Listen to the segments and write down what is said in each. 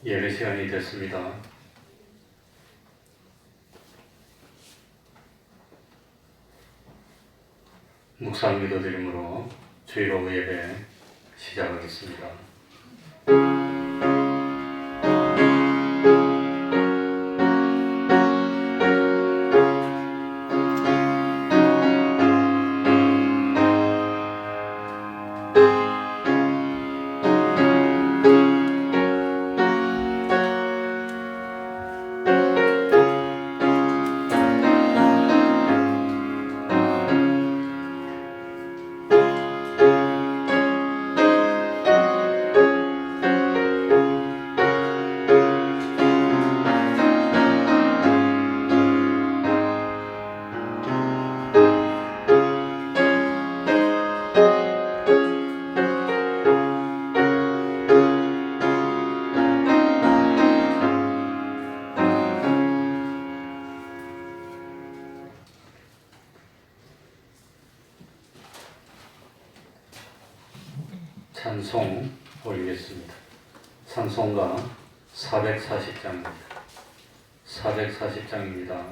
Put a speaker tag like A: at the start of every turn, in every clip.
A: 예배 시간이 됐습니다. 묵상 기도드림으로 주일 오후 예배 시작하겠습니다. 찬송 올리겠습니다. 찬송가 440장입니다. 440장입니다.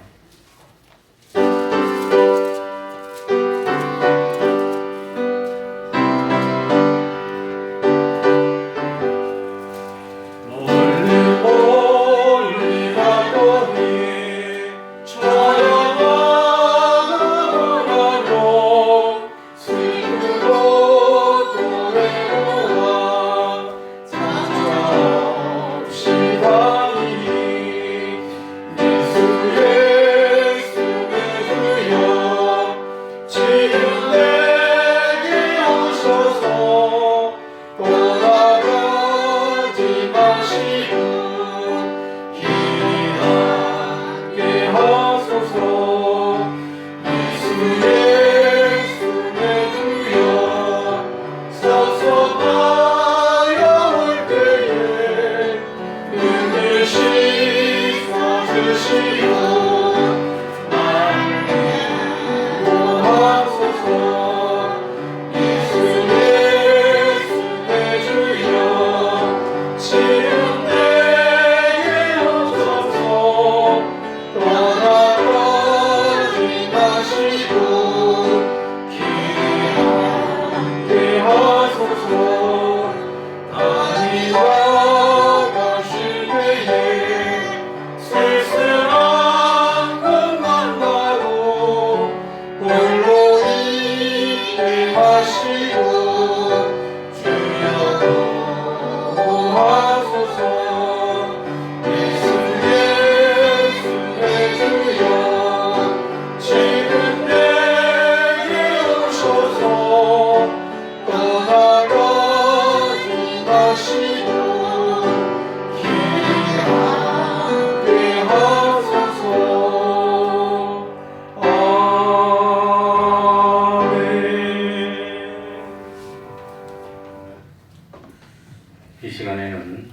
A: 이 시간에는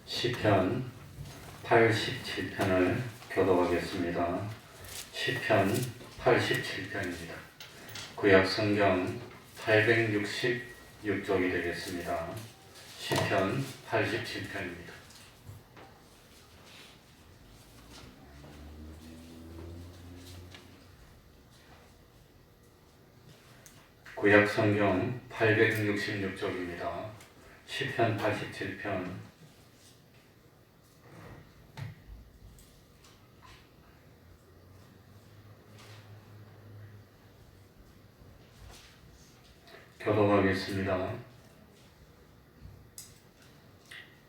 A: 시편 87편을 교독하겠습니다. 시편 87편입니다. 구약 성경 866쪽이 되겠습니다. 시편 87편입니다. 구약 성경 866쪽입니다. 시편 87편. 교독하겠습니다.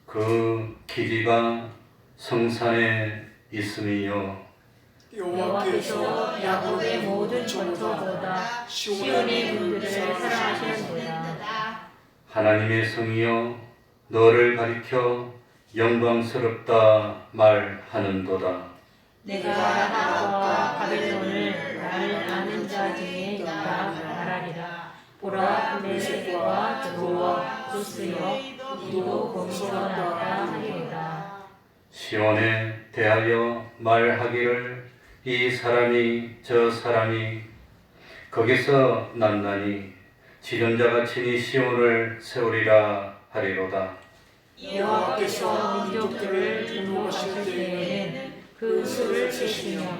A: 그 길이가 성산에 있음이요
B: 여호와께서 야곱의 모든 전투보다 시온의 분들을 사랑하시는도다.
A: 하나님의 성이여 너를 가리켜 영광스럽다 말하는도다.
B: 내가 나와 바벨론을 나를 아는 자 중에 있다 말하리라. 보라 메섹과 두와 구스여 이도 거기서 났다 하리로다.
A: 시온에 대하여 말하기를 이 사람이 저 사람이 거기서 났나니 지존자가 친히 시온을 세우리라 하리로다.
B: 여호와께서 민족들을 치시며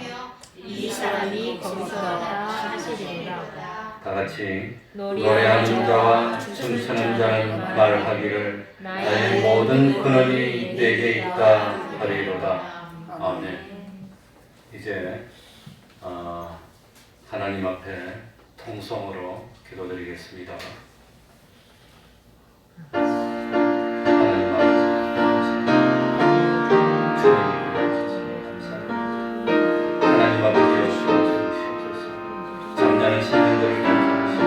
B: 이 사람이 거기서 나다 하시리라.
A: 다 같이
B: 노래하는
A: 노래하는 자와 춤추는 자는 말하기를 나의 모든 근원이 내게 있다 하리로다. 아멘. 이제 하나님 앞에 통성으로 기도드리겠습니다. 하나님 아버지, 주님이 감사합니다. 하나님 아버지여 주옵소서. 잠자는 신령들을 감사하시고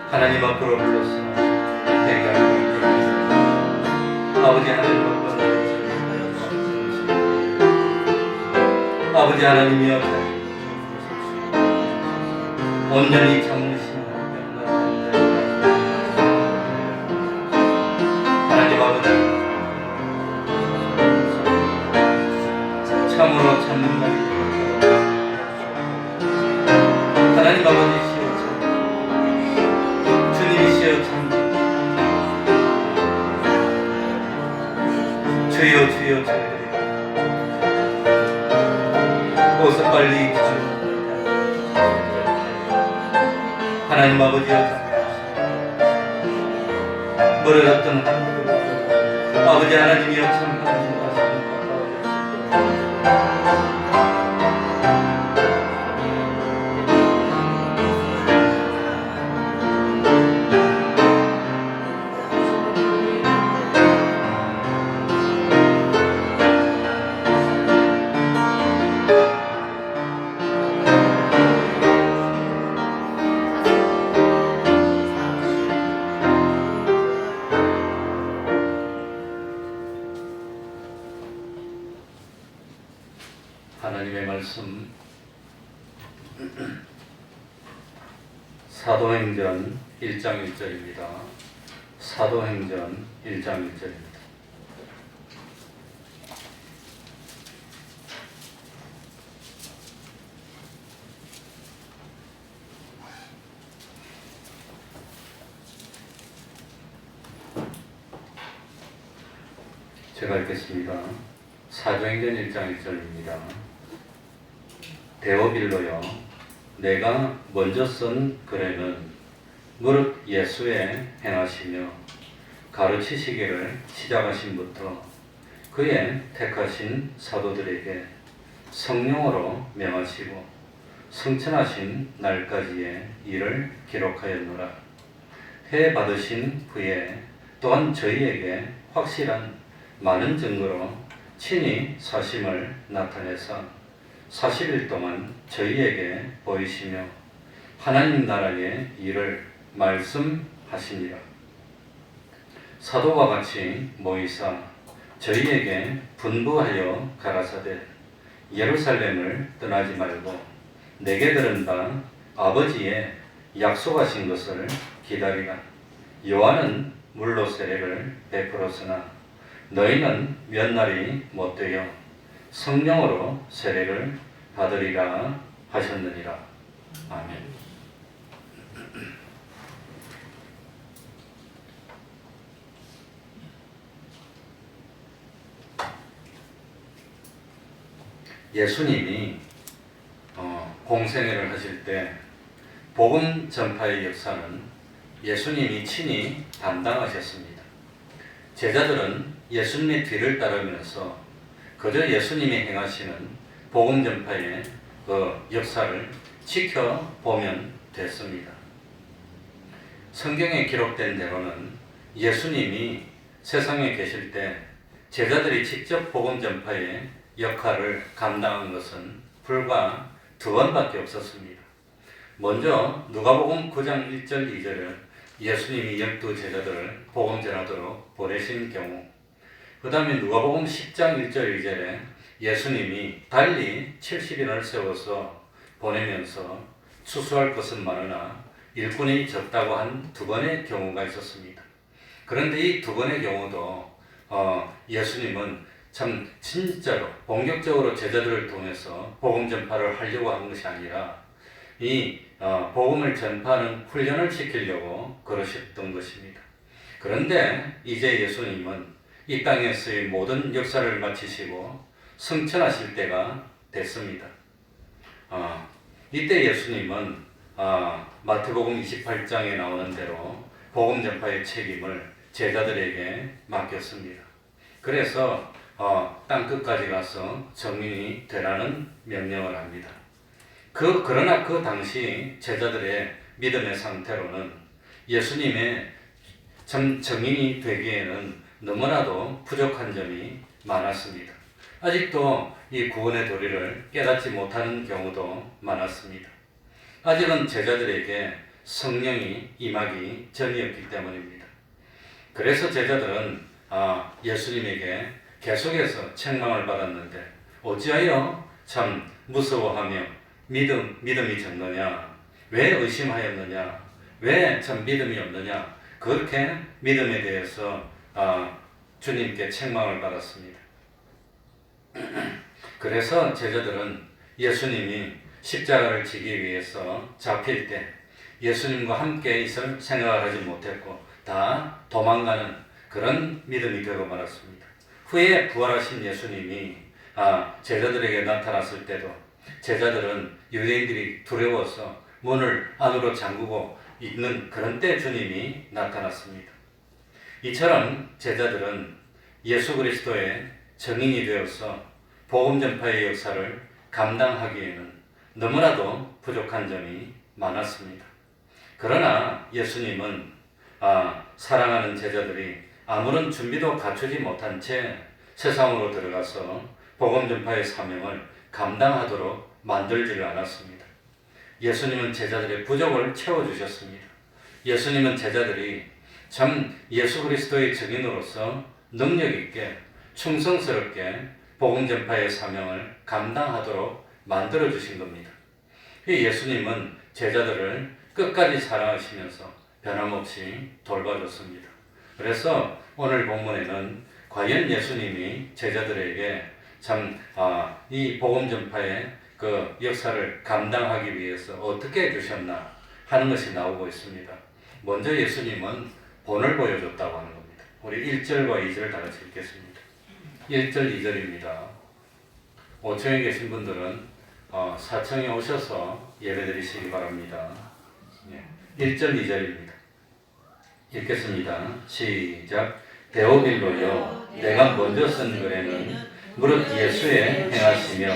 A: 하나님 앞으로 불러서 회개하고 있습니다. 아버지 하나님 앞으로 아버지 하나님이여 온전히 참으시는 하나님 아버지 참으로 참는 날이 하나님 아버지시여 참 주님이시여 참 주여 주여 주여 어서 빨리 주여 하나님 아버지여 멀어졌던 아버지 하나님이여 참 하나님의 말씀 사도행전 1장 1절입니다. 사도행전 1장 1절입니다. 제가 읽겠습니다. 사도행전 1장 1절입니다. 데오빌로여 내가 먼저 쓴 글에는 무릇 예수의 행하시며 가르치시기를 시작하신부터 그의 택하신 사도들에게 성령으로 명하시고 승천하신 날까지의 일을 기록하였노라. 해 받으신 후에 또한 저희에게 확실한 많은 증거로 친히 사심을 나타내사 40일 동안 저희에게 보이시며 하나님 나라의 일을 말씀하시니라. 사도와 같이 모이사 저희에게 분부하여 가라사대 예루살렘을 떠나지 말고 내게 들은 바 아버지의 약속하신 것을 기다리라. 요한은 물로 세례를 베풀었으나 너희는 몇 날이 못되어 성령으로 세례를 받으리라 하셨느니라. 아멘. 예수님이 공생애를 하실 때 복음 전파의 역사는 예수님이 친히 담당하셨습니다. 제자들은 예수님의 뒤를 따르면서 그저 예수님이 행하시는 복음 전파의 그 역사를 지켜보면 됐습니다. 성경에 기록된 대로는 예수님이 세상에 계실 때 제자들이 직접 복음 전파의 역할을 감당한 것은 불과 2번밖에 없었습니다. 먼저 누가복음 9장 1절 2절은 예수님이 12제자들을 복음 전하도록 보내신 경우, 그 다음에 누가복음 10장 1절 2절에 예수님이 달리 70인을 세워서 보내면서 추수할 것은 많으나 일꾼이 적다고 한 2번의 경우가 있었습니다. 그런데 이 2번의 경우도 예수님은 참 진짜로 본격적으로 제자들을 통해서 복음 전파를 하려고 한 것이 아니라 이 복음을 전파하는 훈련을 시키려고 그러셨던 것입니다. 그런데 이제 예수님은 이 땅에서의 모든 역사를 마치시고 승천하실 때가 됐습니다. 이때 예수님은 마태복음 28장에 나오는 대로 복음 전파의 책임을 제자들에게 맡겼습니다. 그래서 땅 끝까지 가서 정인이 되라는 명령을 합니다. 그러나 그 당시 제자들의 믿음의 상태로는 예수님의 정인이 되기에는 너무나도 부족한 점이 많았습니다. 아직도 이 구원의 도리를 깨닫지 못하는 경우도 많았습니다. 아직은 제자들에게 성령이 임하기 전이었기 때문입니다. 그래서 제자들은 예수님에게 계속해서 책망을 받았는데 어찌하여 참 무서워하며 믿음이 적느냐? 왜 의심하였느냐? 왜 참 믿음이 없느냐? 그렇게 믿음에 대해서 주님께 책망을 받았습니다. 그래서 제자들은 예수님이 십자가를 지기 위해서 잡힐 때 예수님과 함께 있을 생각을 하지 못했고 다 도망가는 그런 믿음이 되고 말았습니다. 후에 부활하신 예수님이 제자들에게 나타났을 때도 제자들은 유대인들이 두려워서 문을 안으로 잠그고 있는 그런 때 주님이 나타났습니다. 이처럼 제자들은 예수 그리스도의 증인이 되어서 복음 전파의 역사를 감당하기에는 너무나도 부족한 점이 많았습니다. 그러나 예수님은 사랑하는 제자들이 아무런 준비도 갖추지 못한 채 세상으로 들어가서 복음 전파의 사명을 감당하도록 만들지를 않았습니다. 예수님은 제자들의 부족을 채워주셨습니다. 예수님은 제자들이 참 예수 그리스도의 증인으로서 능력 있게 충성스럽게 복음 전파의 사명을 감당하도록 만들어 주신 겁니다. 예수님은 제자들을 끝까지 사랑하시면서 변함없이 돌봐줬습니다. 그래서 오늘 본문에는 과연 예수님이 제자들에게 참 이 복음 전파의 그 역사를 감당하기 위해서 어떻게 해주셨나 하는 것이 나오고 있습니다. 먼저 예수님은 본을 보여줬다고 하는 겁니다. 우리 1절과 2절 다 같이 읽겠습니다. 1절, 2절입니다. 5층에 계신 분들은 4층에 오셔서 예배드리시기 바랍니다. 1절, 2절입니다. 읽겠습니다. 시작. 데오빌로여, 내가 먼저 쓴 글에는 무릇 예수의 행하시며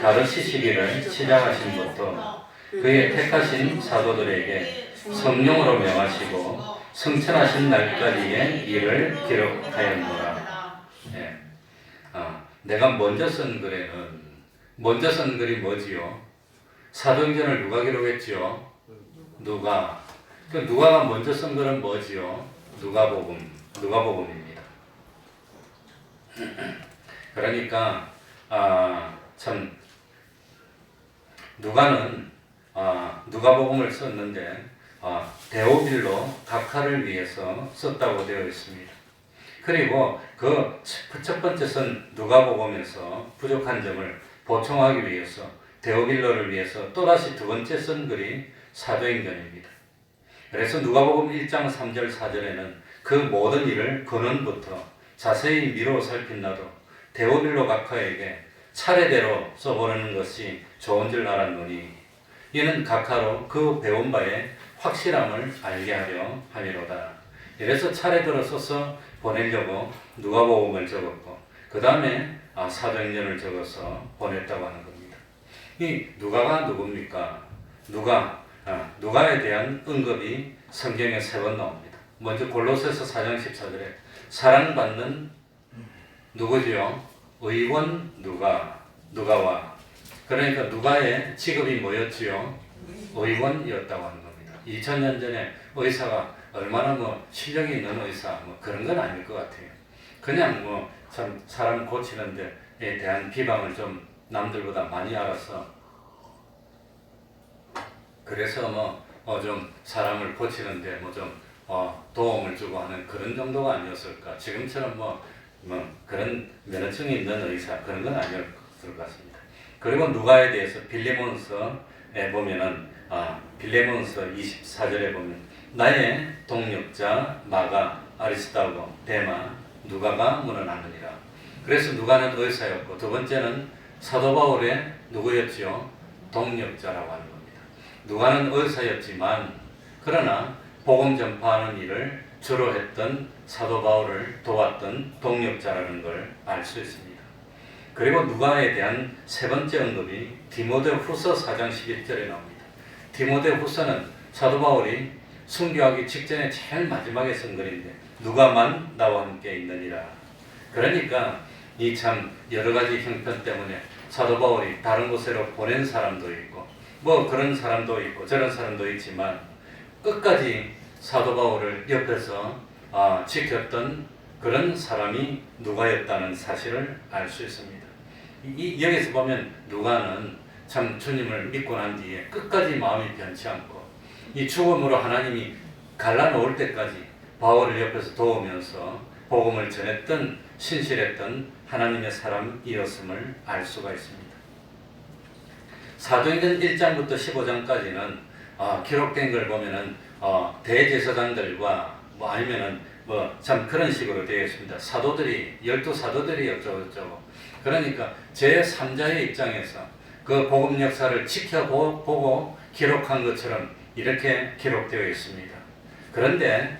A: 가르치시기를 시작하신 것도 그의 택하신 사도들에게 성령으로 명하시고 성천하신 날까지의 일을 기록하였노라. 내가 먼저 쓴 글에는 먼저 쓴 글이 뭐지요? 사도행전을 누가 기록했지요? 누가가 먼저 쓴 글은 뭐지요? 누가복음입니다. 그러니까 참 누가는 누가복음을 썼는데 데오빌로 각하를 위해서 썼다고 되어 있습니다. 그리고 그 첫 번째 쓴 누가복음에서 부족한 점을 보충하기 위해서 데오빌로를 위해서 또다시 두 번째 쓴 글이 사도행전입니다. 그래서 누가복음 1장 3절 4절에는 그 모든 일을 근원부터 자세히 미루어 살핀나도 데오빌로 각하에게 차례대로 써보는 것이 좋은 줄 알았노니 이는 각하로 그 배운 바의 확실함을 알게 하려 함이로다. 이래서 차례대로 써서 보내려고 누가복음을 적었고 그 다음에 사도행전을 적어서 보냈다고 하는 겁니다. 이 누가가 누굽니까? 누가에 대한 언급이 성경에 3번 나옵니다. 먼저 골로새서 4장 14절에 사랑받는 누구지요? 의원 누가와 그러니까 누가의 직업이 뭐였지요? 의원이었다고 하는 겁니다. 2000년 전에 의사가 얼마나 실력이 있는 의사 그런 건 아닐 것 같아요. 그냥 참 사람 고치는 데에 대한 비방을 좀 남들보다 많이 알아서 그래서 좀 사람을 고치는데 좀 도움을 주고 하는 그런 정도가 아니었을까. 지금처럼 그런 면허증이 있는 의사 그런 건 아니었을 것 같습니다. 그리고 누가에 대해서 빌레몬서에 보면은 빌레몬서 24절에 보면 나의 동력자 마가 아리스타고 데마 누가가 문안하느니라. 그래서 누가는 의사였고 두 번째는 사도 바울의 누구였지요? 동력자라고 하는 겁니다. 누가는 의사였지만 그러나 복음 전파하는 일을 주로 했던 사도 바울을 도왔던 동력자라는 걸 알 수 있습니다. 그리고 누가에 대한 세 번째 언급이 디모데후서 4장 11절에 나옵니다. 디모데후서는 사도 바울이 순교하기 직전에 제일 마지막에 쓴 글인데 누가만 나와 함께 있느니라. 그러니까 이 참 여러 가지 형편 때문에 사도 바울이 다른 곳으로 보낸 사람도 있고 뭐 그런 사람도 있고 저런 사람도 있지만 끝까지 사도 바울을 옆에서 지켰던 그런 사람이 누가였다는 사실을 알 수 있습니다. 여기서 보면 누가는 참 주님을 믿고 난 뒤에 끝까지 마음이 변치 않고 이 죽음으로 하나님이 갈라놓을 때까지 바울을 옆에서 도우면서 복음을 전했던 신실했던 하나님의 사람이었음을 알 수가 있습니다. 사도행전 1장부터 15장까지는 기록된 걸 보면은 대제사장들과 뭐 아니면은 뭐 참 그런 식으로 되어 있습니다. 사도들이 12사도들이 어쩌고저쩌고 그러니까 제3자의 입장에서 그 복음 역사를 지켜보고 기록한 것처럼 이렇게 기록되어 있습니다. 그런데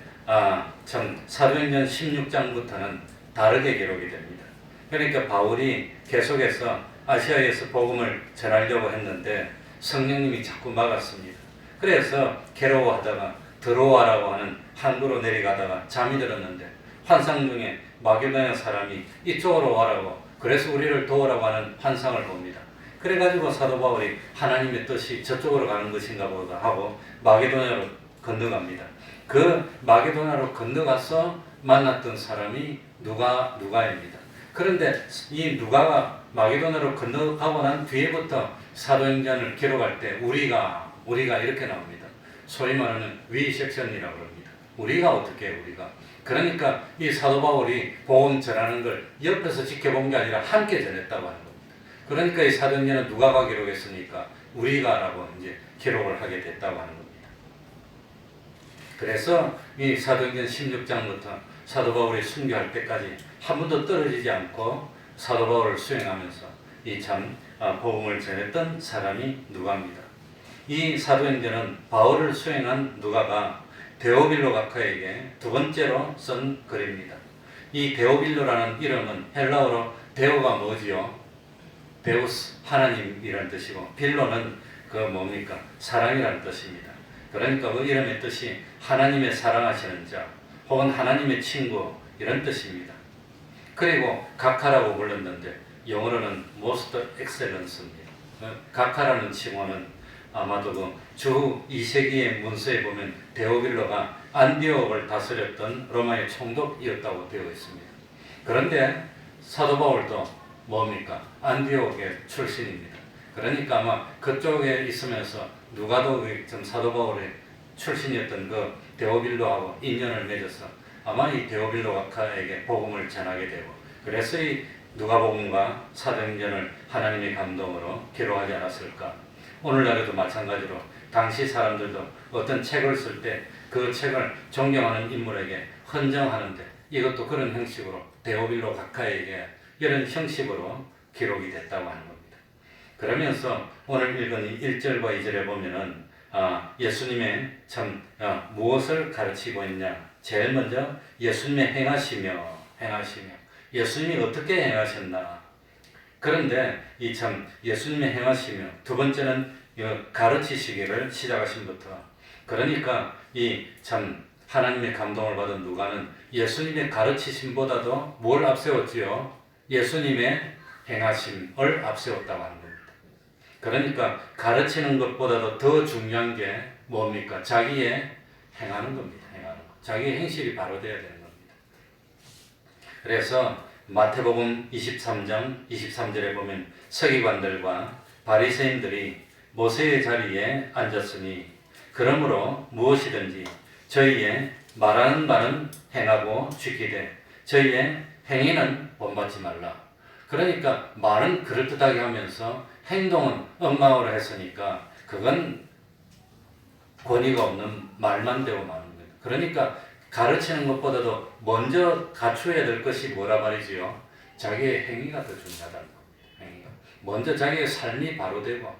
A: 참 사도행전 16장부터는 다르게 기록이 됩니다. 그러니까 바울이 계속해서 아시아에서 복음을 전하려고 했는데 성령님이 자꾸 막았습니다. 그래서 괴로워하다가 드로아라고 하는 항구로 내려가다가 잠이 들었는데 환상 중에 마게도냐 사람이 이쪽으로 와라고 그래서 우리를 도우라고 하는 환상을 봅니다. 그래가지고 사도 바울이 하나님의 뜻이 저쪽으로 가는 것인가 보다 하고 마게도냐로 건너갑니다. 그 마게도냐로 건너가서 만났던 사람이 누가입니다. 그런데 이 누가가 마게도냐로 건너가고 난 뒤에부터 사도행전을 기록할 때 우리가 이렇게 나옵니다. 소위 말하는 위 섹션이라고 합니다. 우리가 그러니까 이 사도 바울이 복음 전하는 걸 옆에서 지켜본 게 아니라 함께 전했다고 하는 겁니다. 그러니까 이 사도행전은 누가가 기록했으니까 우리가라고 이제 기록을 하게 됐다고 하는 겁니다. 그래서 이 사도행전 16장부터 사도 바울이 순교할 때까지 한 번도 떨어지지 않고 사도 바울을 수행하면서 이 참 복음을 전했던 사람이 누가입니다. 이 사도행전은 바울을 수행한 누가가 데오빌로 각하에게 두 번째로 쓴 글입니다. 이 데오빌로라는 이름은 헬라어로 데오가 뭐지요? 데우스 하나님이라는 뜻이고 빌로는 그 뭡니까? 사랑이라는 뜻입니다. 그러니까 그 이름의 뜻이 하나님의 사랑하시는 자 혹은 하나님의 친구 이런 뜻입니다. 그리고 각하라고 불렀는데 영어로는 most excellence입니다. 각하라는 칭호는 아마도 그 주 2세기의 문서에 보면 데오빌로가 안디옥을 다스렸던 로마의 총독이었다고 되어 있습니다. 그런데 사도 바울도 뭡니까? 안디옥의 출신입니다. 그러니까 아마 그쪽에 있으면서 누가도 좀 사도 바울의 출신이었던 그 데오빌로하고 인연을 맺어서 아마 이 데오빌로 각하에게 복음을 전하게 되고 그래서 이 누가복음과 사도행전을 하나님의 감동으로 기록하지 않았을까? 오늘날에도 마찬가지로 당시 사람들도 어떤 책을 쓸 때 그 책을 존경하는 인물에게 헌정하는데 이것도 그런 형식으로 데오빌로 각하에게 이런 형식으로 기록이 됐다고 하는 겁니다. 그러면서 오늘 읽은 1절과 2절에 보면은 예수님의 참 무엇을 가르치고 있냐? 제일 먼저 예수님의 행하시며 예수님이 어떻게 행하셨나? 그런데 이 참 예수님의 행하시며 두 번째는 가르치시기를 시작하신부터 그러니까 이 참 하나님의 감동을 받은 누가는 예수님의 가르치심보다도 뭘 앞세웠지요? 예수님의 행하심을 앞세웠다고 하는 겁니다. 그러니까 가르치는 것보다도 더 중요한 게 뭡니까? 자기의 행하는 겁니다. 자기의 행실이 바로 되어야 되는 겁니다. 그래서 마태복음 23장 23절에 보면 서기관들과 바리새인들이 모세의 자리에 앉았으니 그러므로 무엇이든지 저희의 말하는 바는 행하고 지키되 저희의 행위는 본받지 말라. 그러니까 말은 그럴듯하게 하면서 행동은 엉망으로 했으니까 그건 권위가 없는 말만 되고 마는 거예요. 그러니까 가르치는 것보다도 먼저 갖추어야 될 것이 뭐라 말이지요? 자기의 행위가 더 중요하다는 겁니다. 행위가. 먼저 자기의 삶이 바로 되고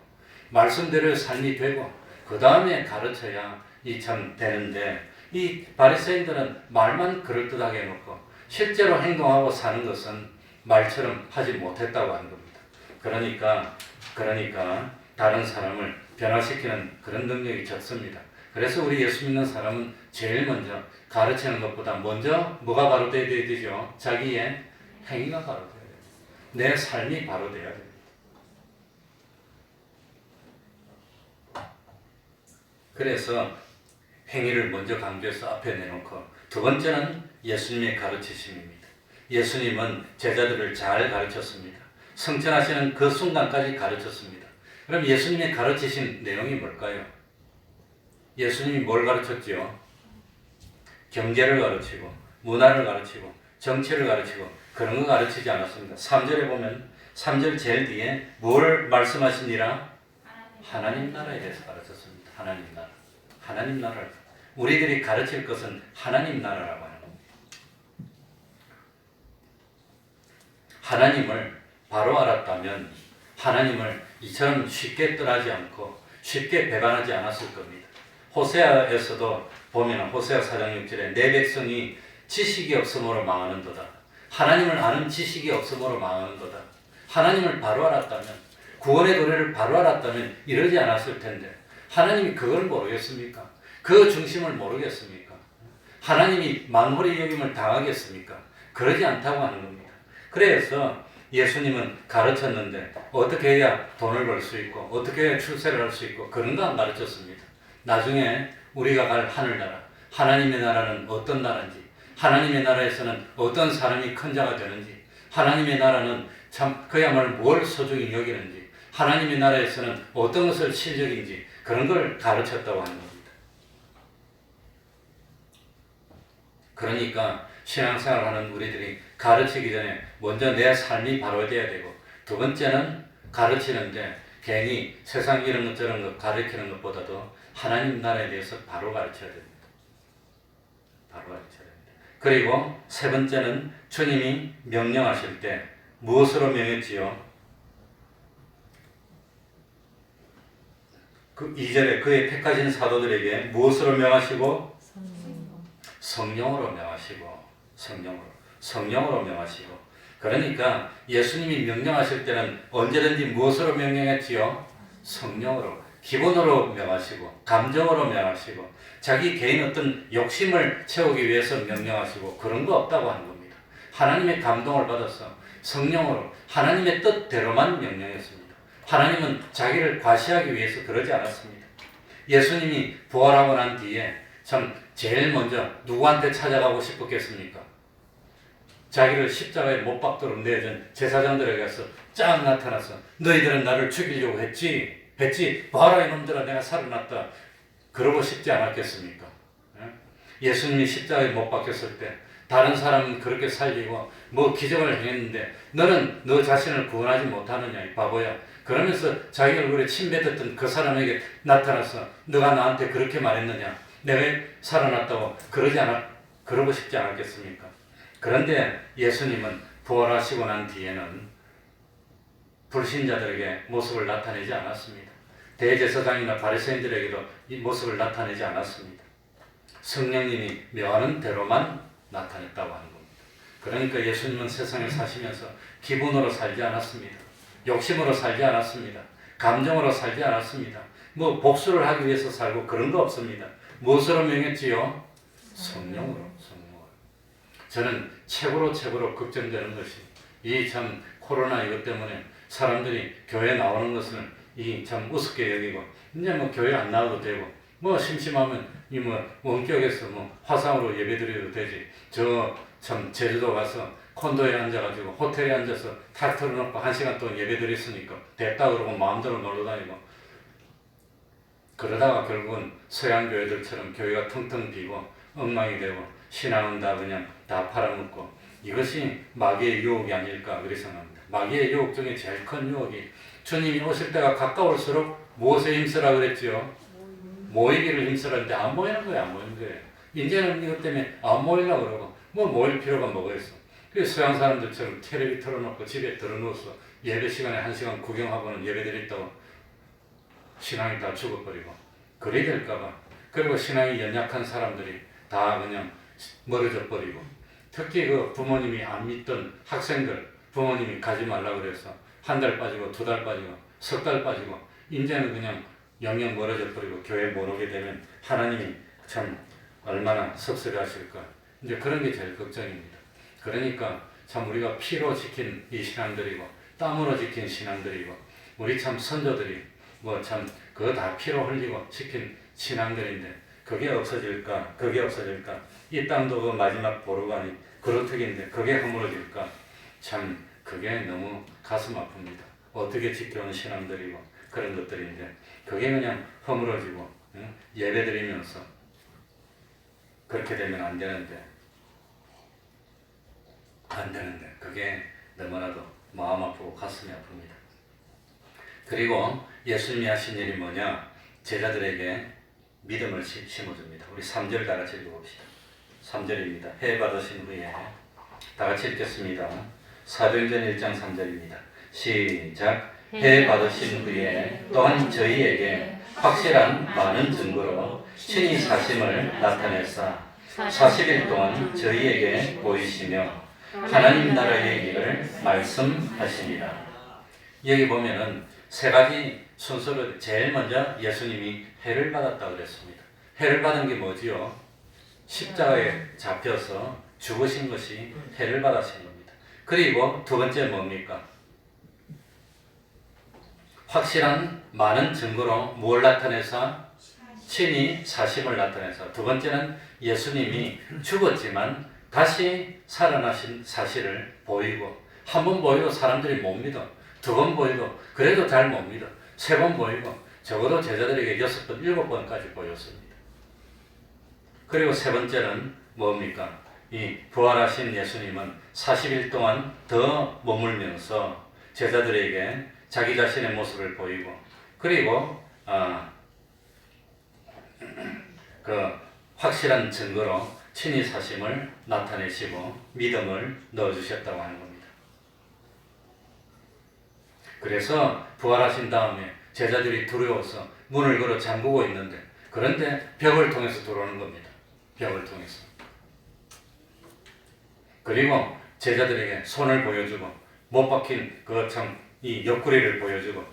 A: 말씀대로의 삶이 되고 그 다음에 가르쳐야 이 참 되는데 이 바리새인들은 말만 그럴듯하게 해놓고 실제로 행동하고 사는 것은 말처럼 하지 못했다고 하는 겁니다. 그러니까 다른 사람을 변화시키는 그런 능력이 적습니다. 그래서 우리 예수 믿는 사람은 제일 먼저 가르치는 것보다 먼저 뭐가 바로 돼야 되죠? 자기의 행위가 바로 돼야 돼요. 내 삶이 바로 돼야 돼요. 그래서 행위를 먼저 강조해서 앞에 내놓고 두 번째는 예수님의 가르치심입니다. 예수님은 제자들을 잘 가르쳤습니다. 성천하시는 그 순간까지 가르쳤습니다. 그럼 예수님의 가르치신 내용이 뭘까요? 예수님이 뭘 가르쳤지요? 경제를 가르치고 문화를 가르치고 정치를 가르치고 그런 거 가르치지 않았습니다. 3절에 보면 3절 제일 뒤에 뭘 말씀하시니라? 하나님 나라에 대해서 가르쳤습니다. 하나님 나라. 하나님 나라를. 우리들이 가르칠 것은 하나님 나라라고 하는 겁니다. 하나님을 바로 알았다면 하나님을 이처럼 쉽게 떠나지 않고 쉽게 배반하지 않았을 겁니다. 호세아에서도 보면 호세아 4장 6절에 내 백성이 지식이 없음으로 망하는도다. 하나님을 아는 지식이 없음으로 망하는도다. 하나님을 바로 알았다면 구원의 도래를 바로 알았다면 이러지 않았을 텐데 하나님이 그걸 모르겠습니까? 그 중심을 모르겠습니까? 하나님이 만홀의 여김을 당하겠습니까? 그러지 않다고 하는 겁니다. 그래서 예수님은 가르쳤는데 어떻게 해야 돈을 벌 수 있고 어떻게 해야 출세를 할 수 있고 그런 거 안 가르쳤습니다. 나중에 우리가 갈 하늘나라, 하나님의 나라는 어떤 나라인지, 하나님의 나라에서는 어떤 사람이 큰 자가 되는지, 하나님의 나라는 참 그야말로 뭘 소중히 여기는지, 하나님의 나라에서는 어떤 것을 실력인지 그런 걸 가르쳤다고 하는 겁니다. 그러니까 신앙생활하는 우리들이 가르치기 전에 먼저 내 삶이 바로 돼야 되고 두 번째는 가르치는데 괜히 세상 이런 것 저런 것 가르치는 것보다도 하나님 나라에 대해서 바로 가르쳐야 됩니다. 바로 가르쳐야 됩니다. 그리고 세 번째는 주님이 명령하실 때 무엇으로 명했지요? 그 2절에 그의 택하신 사도들에게 무엇으로 명하시고 성령으로 명하시고 성령으로 명하시고 그러니까 예수님이 명령하실 때는 언제든지 무엇으로 명령했지요? 성령으로 기본으로 명하시고 감정으로 명하시고 자기 개인 어떤 욕심을 채우기 위해서 명령하시고 그런 거 없다고 하는 겁니다. 하나님의 감동을 받아서 성령으로 하나님의 뜻대로만 명령했습니다. 하나님은 자기를 과시하기 위해서 그러지 않았습니다. 예수님이 부활하고 난 뒤에 참 제일 먼저 누구한테 찾아가고 싶었겠습니까? 자기를 십자가에 못 박도록 내준 제사장들에게 가서 쫙 나타나서 너희들은 나를 죽이려고 했지 봐라 이놈들아 내가 살아났다 그러고 싶지 않았겠습니까? 예수님이 십자가에 못 박혔을 때 다른 사람은 그렇게 살리고 뭐 기적을 행했는데 너는 너 자신을 구원하지 못하느냐 이 바보야 그러면서 자기 얼굴에 침 뱉었던 그 사람에게 나타나서 너가 나한테 그렇게 말했느냐 내가 살아났다고 그러고 싶지 않았겠습니까? 그런데 예수님은 부활하시고 난 뒤에는 불신자들에게 모습을 나타내지 않았습니다. 대제사장이나 바리새인들에게도 이 모습을 나타내지 않았습니다. 성령님이 명하는 대로만 나타냈다고 하는 겁니다. 그러니까 예수님은 세상에 사시면서 기분으로 살지 않았습니다. 욕심으로 살지 않았습니다. 감정으로 살지 않았습니다. 뭐 복수를 하기 위해서 살고 그런 거 없습니다. 무엇으로 명했지요? 성령으로. 저는 최고로 걱정되는 것이 이 참 코로나 이것 때문에 사람들이 교회 나오는 것을 이 참 우습게 여기고 이제 뭐 교회 안 나와도 되고 뭐 심심하면 이 뭐 원격에서 뭐 화상으로 예배드려도 되지 저 참 제주도 가서 콘도에 앉아가지고 호텔에 앉아서 탁 틀어놓고 1시간 동안 예배드렸으니까 됐다 그러고 마음대로 놀러 다니고 그러다가 결국은 서양 교회들처럼 교회가 텅텅 비고 엉망이 되고 신앙은 다 그냥 다 팔아먹고 이것이 마귀의 유혹이 아닐까 그렇게 생각합니다. 마귀의 유혹 중에 제일 큰 유혹이 주님이 오실 때가 가까울수록 무엇에 힘쓰라 그랬지요? 모이기를 힘쓰라는데 안 모이는 거예요. 이제는 이것 때문에 안 모이려고 그러고 뭐 모일 필요가 뭐가 있어. 그 서양 사람들처럼 텔레비 틀어놓고 집에 들어누워서 예배 시간에 1시간 구경하고는 예배 드렸다고 신앙이 다 죽어버리고 그래야 될까봐. 그리고 신앙이 연약한 사람들이 다 그냥 멀어져 버리고, 특히 그 부모님이 안 믿던 학생들 부모님이 가지 말라 그래서 1달 빠지고 2달 빠지고 3달 빠지고 이제는 그냥 영영 멀어져 버리고 교회 못 오게 되면 하나님이 참 얼마나 섭섭해하실까. 이제 그런 게 제일 걱정입니다. 그러니까 참 우리가 피로 지킨 이 신앙들이고 땀으로 지킨 신앙들이고 우리 참 선조들이 뭐 참 그거 다 피로 흘리고 지킨 신앙들인데 그게 없어질까? 그게 없어질까? 이 땅도 그 마지막 보루간이 그루터기인데 그게 허물어질까? 참 그게 너무 가슴 아픕니다. 어떻게 지켜온 신앙들이고 그런 것들인데 그게 그냥 허물어지고 예배드리면서 그렇게 되면 안 되는데 그게 너무나도 마음 아프고 가슴이 아픕니다. 그리고 예수님이 하신 일이 뭐냐? 제자들에게 믿음을 심어줍니다. 우리 3절 다 같이 읽어봅시다. 3절입니다. 해 받으신 후에 다 같이 읽겠습니다. 사도행전 1장 3절입니다. 시작. 해 받으신 후에 또한 저희에게 확실한 많은 증거로 친히 사심을 나타내사 40일 동안 저희에게 보이시며 하나님 나라의 일을 말씀하시니라. 여기 보면은 3가지 순서로 제일 먼저 예수님이 해를 받았다고 그랬습니다. 해를 받은 게 뭐지요? 십자가에 잡혀서 죽으신 것이 해를 받으신 겁니다. 그리고 두 번째 뭡니까? 확실한 많은 증거로 뭘 나타내서? 친히 사심을 나타내서. 두 번째는 예수님이 죽었지만 다시 살아나신 사실을 보이고, 한 번 보이고 사람들이 못 믿어. 2번 보이고 그래도 잘 못 믿어. 3번 보이고 적어도 제자들에게 6번, 7번까지 보였습니다. 그리고 세 번째는 뭡니까? 이 부활하신 예수님은 40일 동안 더 머물면서 제자들에게 자기 자신의 모습을 보이고, 그리고 그 확실한 증거로 친히 사심을 나타내시고 믿음을 넣어주셨다고 하는 겁니다. 그래서 부활하신 다음에 제자들이 두려워서 문을 걸어 잠그고 있는데, 그런데 벽을 통해서 들어오는 겁니다. 벽을 통해서. 그리고 제자들에게 손을 보여주고 못 박힌 그 참 이 옆구리를 보여주고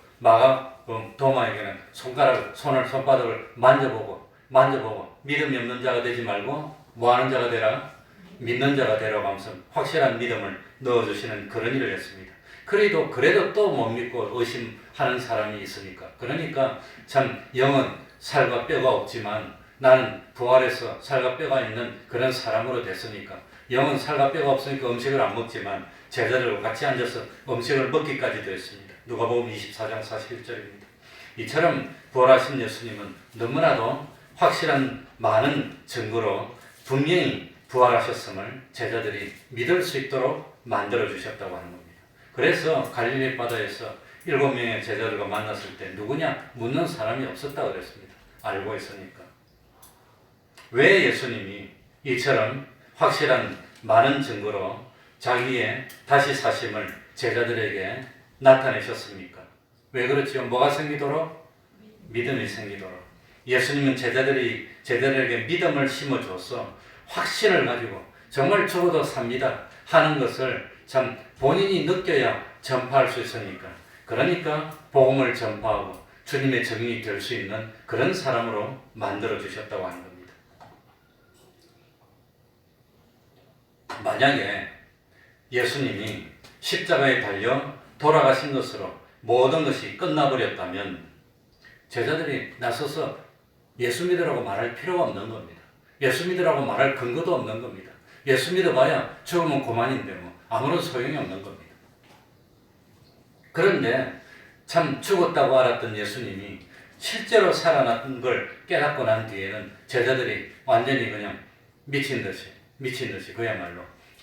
A: 도마에게는 손바닥을 만져보고 믿음이 없는 자가 되지 말고 뭐하는 자가 되라? 믿는 자가 되라고 하면서 확실한 믿음을 넣어주시는 그런 일을 했습니다. 그래도 또 못 믿고 의심하는 사람이 있으니까. 그러니까 참 영은 살과 뼈가 없지만 나는 부활해서 살과 뼈가 있는 그런 사람으로 됐으니까, 영은 살과 뼈가 없으니까 음식을 안 먹지만 제자들과 같이 앉아서 음식을 먹기까지도 했습니다. 누가복음 24장 41절입니다. 이처럼 부활하신 예수님은 너무나도 확실한 많은 증거로 분명히 부활하셨음을 제자들이 믿을 수 있도록 만들어주셨다고 하는 겁니다. 그래서 갈릴리 바다에서 7명의 제자들과 만났을 때 누구냐? 묻는 사람이 없었다고 그랬습니다. 알고 있으니까. 왜 예수님이 이처럼 확실한 많은 증거로 자기의 다시 사심을 제자들에게 나타내셨습니까? 왜 그렇지요? 뭐가 생기도록? 믿음이 생기도록. 예수님은 제자들에게 믿음을 심어줘서 확신을 가지고 정말 죽어도 삽니다 하는 것을 참 본인이 느껴야 전파할 수 있으니까, 그러니까 복음을 전파하고 주님의 증인이 될 수 있는 그런 사람으로 만들어 주셨다고 하는 겁니다. 만약에 예수님이 십자가에 달려 돌아가신 것으로 모든 것이 끝나버렸다면 제자들이 나서서 예수 믿으라고 말할 필요가 없는 겁니다. 예수 믿으라고 말할 근거도 없는 겁니다. 예수 믿어봐야 죽으면 그만인데 뭐 아무런 소용이 없는 겁니다. 그런데 참 죽었다고 알았던 예수님이 실제로 살아난 걸 깨닫고 난 뒤에는 제자들이 완전히 그냥 미친 듯이 그야말로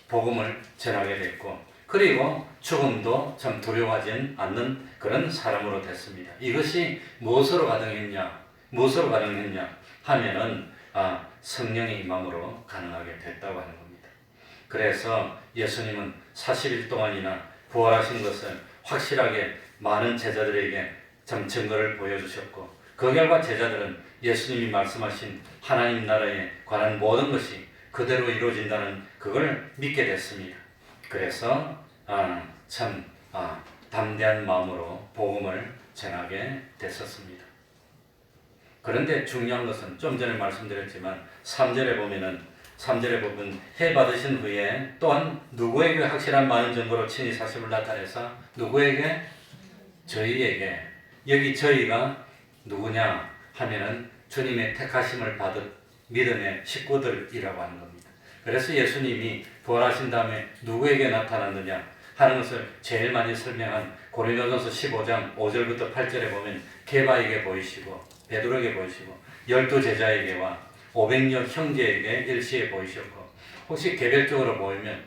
A: 복음을 전하게 됐고, 그리고 죽음도 참 두려워하지 않는 그런 사람으로 됐습니다. 이것이 무엇으로 가능했냐 하면은 성령의 임함으로 가능하게 됐다고 하는 겁니다. 그래서 예수님은 40일 동안이나 부활하신 것을 확실하게 많은 제자들에게 참 증거를 보여주셨고, 그 결과 제자들은 예수님이 말씀하신 하나님 나라에 관한 모든 것이 그대로 이루어진다는 그걸 믿게 됐습니다. 그래서 담대한 마음으로 복음을 전하게 됐었습니다. 그런데 중요한 것은 좀 전에 말씀드렸지만 3절에 보면 해 받으신 후에 또한 누구에게 확실한 많은 증거로 친히 사실을 나타내서 누구에게? 저희에게. 여기 저희가 누구냐 하면은 주님의 택하심을 받은 믿음의 식구들이라고 하는 겁니다. 그래서 예수님이 부활하신 다음에 누구에게 나타났느냐 하는 것을 제일 많이 설명한 고린도전서 15장 5절부터 8절에 보면 게바에게 보이시고 베드로에게 보이시고 12제자에게와 500여 형제에게 일시에 보이셨고, 혹시 개별적으로 보이면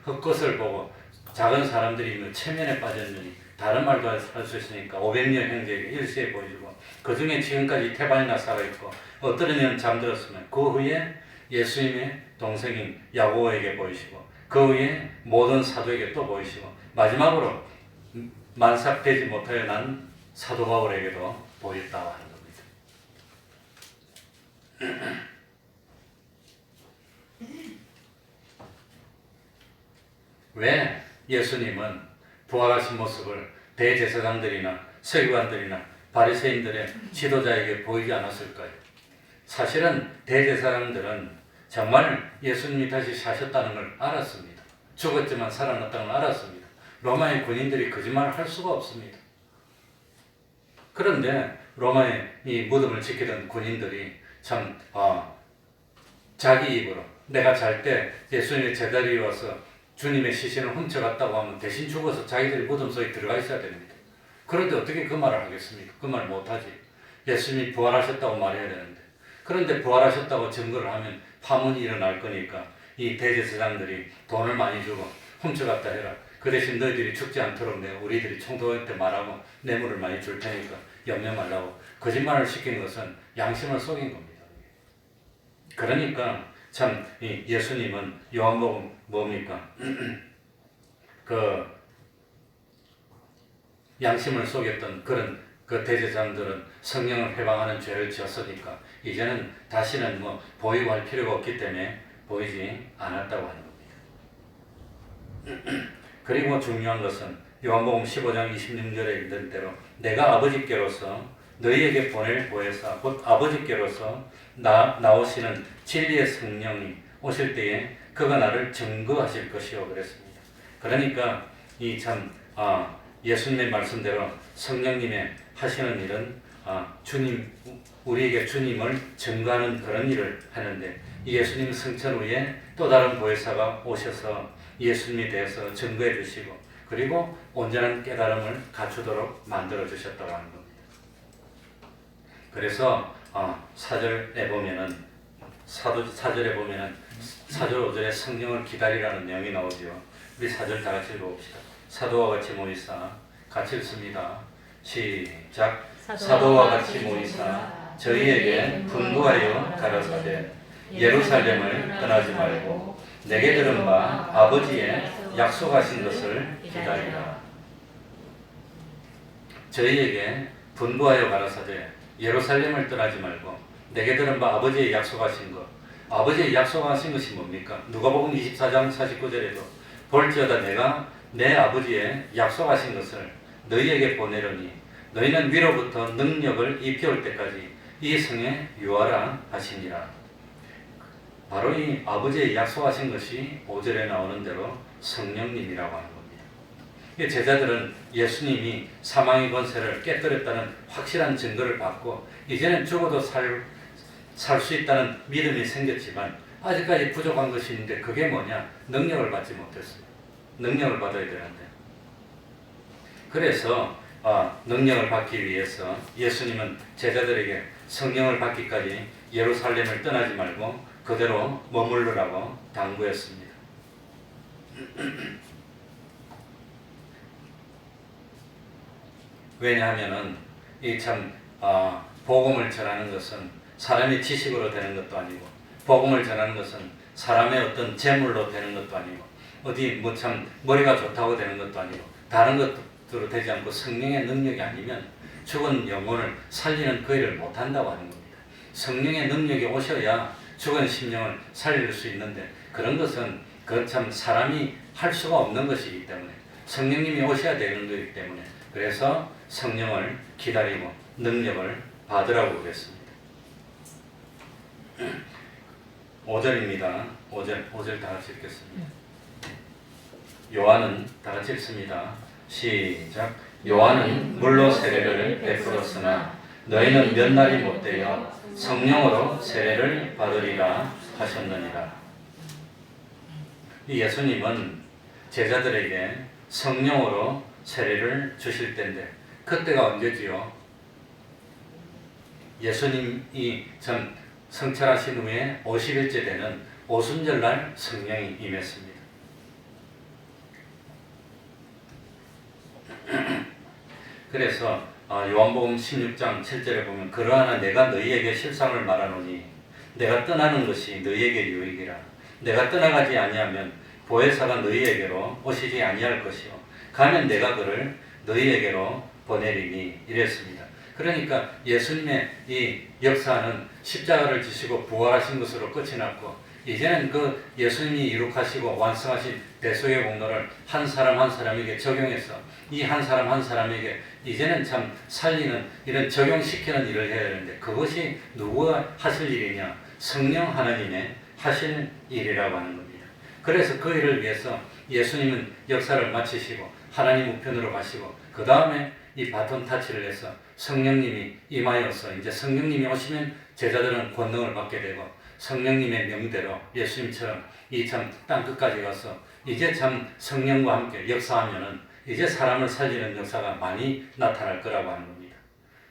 A: 헛것을 보고 작은 사람들이 체면에 빠졌느니 다른 말도 할 수 있으니까 500여 형제에게 일시에 보이시고, 그 중에 지금까지 태반이나 살아있고 어떤 이는 잠들었으면 그 후에 예수님의 동생인 야고보에게 보이시고, 그 후에 모든 사도에게 또 보이시고, 마지막으로 만삭되지 못하여 난 사도 바울에게도 보였다고 하는 겁니다. 왜 예수님은 부활하신 모습을 대제사장들이나 서기관들이나 바리새인들의 지도자에게 보이지 않았을까요? 사실은 대제사장들은 정말 예수님이 다시 사셨다는 걸 알았습니다. 죽었지만 살아났다는 걸 알았습니다. 로마의 군인들이 거짓말을 할 수가 없습니다. 그런데 로마의 이 무덤을 지키던 군인들이 참 자기 입으로 내가 잘 때 예수님의 제자리에 와서 주님의 시신을 훔쳐갔다고 하면 대신 죽어서 자기들이 무덤 속에 들어가 있어야 됩니다. 그런데 어떻게 그 말을 하겠습니까? 그 말 못하지. 예수님이 부활하셨다고 말해야 되는데. 그런데 부활하셨다고 증거를 하면 파문이 일어날 거니까 이 대제사장들이 돈을 많이 주고 훔쳐갔다 해라. 그 대신 너희들이 죽지 않도록 내가 우리들이 총독한테 말하고 뇌물을 많이 줄 테니까 염려 말라고 거짓말을 시킨 것은 양심을 속인 겁니다. 그러니까 참 이 예수님은 요한복음 뭡니까? 그 양심을 속였던 그런 그 대제사장들은 성령을 회방하는 죄를 지었으니까 이제는 다시는 보이고 할 필요가 없기 때문에 보이지 않았다고 하는 겁니다. 그리고 중요한 것은 요한복음 15장 26절에 있는 대로 내가 아버지께로서 너희에게 보낼 보혜사 곧 아버지께로서 나오시는 진리의 성령이 오실 때에 그가 나를 증거하실 것이요 그랬습니다. 그러니까 이 참 예수님의 말씀대로 성령님의 하시는 일은 주님 우리에게 주님을 증거하는 그런 일을 하는데, 예수님 승천 후에 또 다른 보혜사가 오셔서 예수님에 대해서 증거해 주시고 그리고 온전한 깨달음을 갖추도록 만들어 주셨다고 하는 겁니다. 그래서 4절에 보면은 4절에 보면은 4절 5절에 성령을 기다리라는 내용이 나오죠. 우리 4절 다 같이 읽어봅시다. 사도와 같이 모이사 같이 읽습니다. 시작. 사도와 같이 모이사 저희에게 분부하여 가라사대 예루살렘을 떠나지 말고 내게 들은 바 아버지의 약속하신 것을 기다리라. 저희에게 분부하여 가라사대 예루살렘을 떠나지 말고 내게 들은 바 아버지의 약속하신 것. 아버지의 약속하신 것이 뭡니까? 누가복음 24장 49절에도 볼지어다 내가 내 아버지의 약속하신 것을 너희에게 보내려니 너희는 위로부터 능력을 입혀올 때까지 이 성에 유하라 하시니라. 바로 이 아버지의 약속하신 것이 5절에 나오는 대로 성령님이라고 하는 겁니다. 제자들은 예수님이 사망의 권세를 깨뜨렸다는 확실한 증거를 받고 이제는 죽어도 살 수 있다는 믿음이 생겼지만 아직까지 부족한 것이 있는데 그게 뭐냐? 능력을 받지 못했어요. 능력을 받아야 되는데. 그래서 능력을 받기 위해서 예수님은 제자들에게 성령을 받기까지 예루살렘을 떠나지 말고 그대로 머물르라고 당부했습니다. 왜냐하면은 이 참 복음을 전하는 것은 사람의 지식으로 되는 것도 아니고 복음을 전하는 것은 사람의 어떤 재물로 되는 것도 아니고 어디 뭐 참 머리가 좋다고 되는 것도 아니고 다른 것으로 되지 않고 성령의 능력이 아니면 죽은 영혼을 살리는 그 일을 못한다고 하는 겁니다. 성령의 능력이 오셔야 죽은 심령을 살릴 수 있는데 그런 것은 그 참 사람이 할 수가 없는 것이기 때문에 성령님이 오셔야 되는 것이기 때문에 그래서 성령을 기다리고 능력을 받으라고 그랬습니다. 5절입니다. 5절 다 같이 읽겠습니다. 요한은 다 같이 읽습니다. 시작. 요한은 물로 세례를 베풀었으나 너희는 몇 날이 못되어 성령으로 세례를 받으리라 하셨느니라. 이 예수님은 제자들에게 성령으로 세례를 주실 때인데 그때가 언제지요? 예수님이 참 성찰하신 후에 50일째 되는 오순절날 성령이 임했습니다. 그래서 요한복음 16장 7절에 보면 그러나 내가 너희에게 실상을 말하노니 내가 떠나는 것이 너희에게 유익이라. 내가 떠나가지 아니하면 보혜사가 너희에게로 오시지 아니할 것이요 가면 내가 그를 너희에게로 보내리니 이랬습니다. 그러니까 예수님의 이 역사는 십자가를 지시고 부활하신 것으로 끝이 났고 이제는 그 예수님이 이룩하시고 완성하신 대속의 공로를 한 사람 한 사람에게 적용해서 이 한 사람 한 사람에게 이제는 참 살리는 이런 적용시키는 일을 해야 되는데 그것이 누구가 하실 일이냐? 성령 하나님의 하실 일이라고 하는 겁니다. 그래서 그 일을 위해서 예수님은 역사를 마치시고 하나님 우편으로 가시고 그 다음에 이 바톤 타치를 해서 성령님이 임하여서 이제 성령님이 오시면 제자들은 권능을 받게 되고 성령님의 명대로 예수님처럼 이 참 땅끝까지 가서 이제 참 성령과 함께 역사하면은 이제 사람을 살리는 역사가 많이 나타날 거라고 하는 겁니다.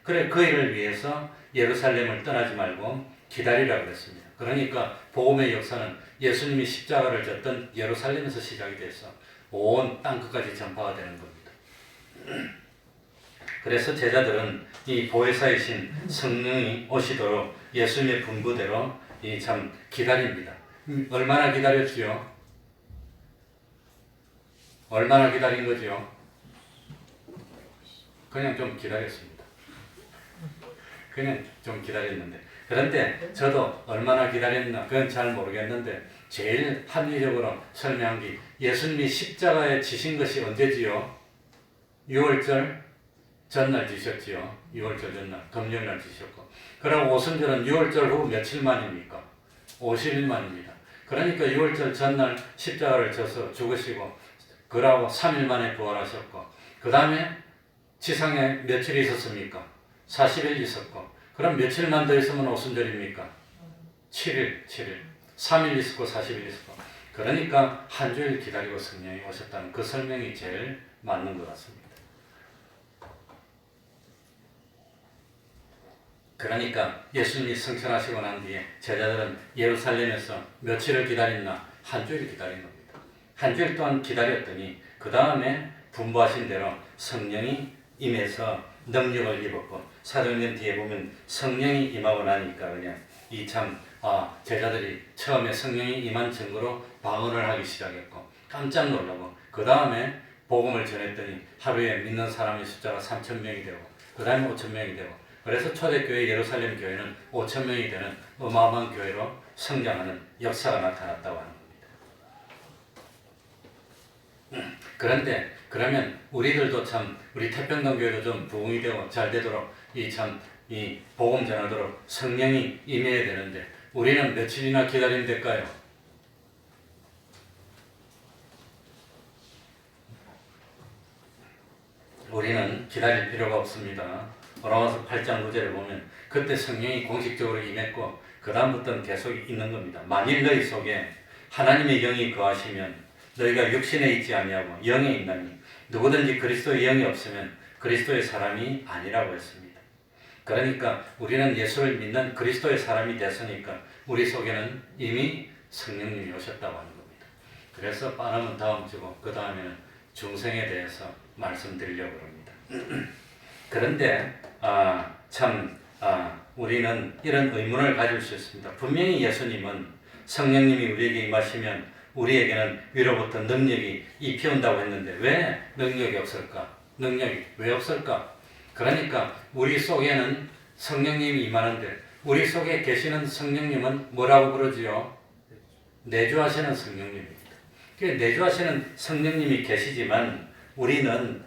A: 그래 그 일을 위해서 예루살렘을 떠나지 말고 기다리라고 그랬습니다. 그러니까 복음의 역사는 예수님이 십자가를 졌던 예루살렘에서 시작이 돼서 온 땅끝까지 전파가 되는 겁니다. 그래서 제자들은 이 보혜사이신 성령이 오시도록 예수님의 분부대로 이 참 기다립니다. 얼마나 기다렸지요? 얼마나 기다린 거죠? 그냥 좀 기다렸습니다. 그냥 좀 기다렸는데 그런데 저도 얼마나 기다렸나 그건 잘 모르겠는데 제일 합리적으로 설명한 게 예수님이 십자가에 지신 것이 언제지요? 6월절 전날 지셨지요. 6월절 전날 금요일날 지셨고 그럼 오순절은 6월절 후 며칠 만입니까? 50일 만입니다. 그러니까 6월절 전날 십자가를 져서 죽으시고 그러고 3일 만에 부활하셨고 그 다음에 지상에 며칠 있었습니까? 40일 있었고 그럼 며칠만 더 있으면 오순절입니까? 7일 3일 있었고 40일 있었고 그러니까 한 주일 기다리고 성령이 오셨다는 그 설명이 제일 맞는 것 같습니다. 그러니까 예수님이 승천하시고 난 뒤에 제자들은 예루살렘에서 며칠을 기다렸나? 한 주일 기다린 겁니다. 한 주일 동안 기다렸더니 그 다음에 분부하신 대로 성령이 임해서 능력을 입었고 사도행전 뒤에 보면 성령이 임하고 나니까 그냥 이 참 제자들이 처음에 성령이 임한 증거로 방언을 하기 시작했고 깜짝 놀라고 그 다음에 복음을 전했더니 하루에 믿는 사람의 숫자가 3,000명이 되고 그 다음에 5,000명이 되고 그래서 초대교회 예루살렘 교회는 5,000명이 되는 어마어마한 교회로 성장하는 역사가 나타났다고 하는 겁니다. 그런데 그러면 우리들도 참 우리 태평당 교회도 좀 부흥이 되고 잘 되도록 이 복음 전하도록 성령이 임해야 되는데 우리는 며칠이나 기다리면 될까요? 우리는 기다릴 필요가 없습니다. 로마서 8장 9절을 보면 그때 성령이 공식적으로 임했고 그 다음부터는 계속 있는 겁니다. 만일 너희 속에 하나님의 영이 거하시면 너희가 육신에 있지 아니하고 영에 있나니 누구든지 그리스도의 영이 없으면 그리스도의 사람이 아니라고 했습니다. 그러니까 우리는 예수를 믿는 그리스도의 사람이 됐으니까 우리 속에는 이미 성령님이 오셨다고 하는 겁니다. 그래서 빠르면 다음 주고 그 다음에는 중생에 대해서 말씀드리려고 합니다. 그런데 우리는 이런 의문을 가질 수 있습니다. 분명히 예수님은 성령님이 우리에게 임하시면 우리에게는 위로부터 능력이 입혀온다고 했는데 왜 능력이 없을까? 능력이 왜 없을까? 그러니까 우리 속에는 성령님이 임하는데 우리 속에 계시는 성령님은 뭐라고 부르지요? 내주하시는 성령님입니다. 그 내주하시는 성령님이 계시지만 우리는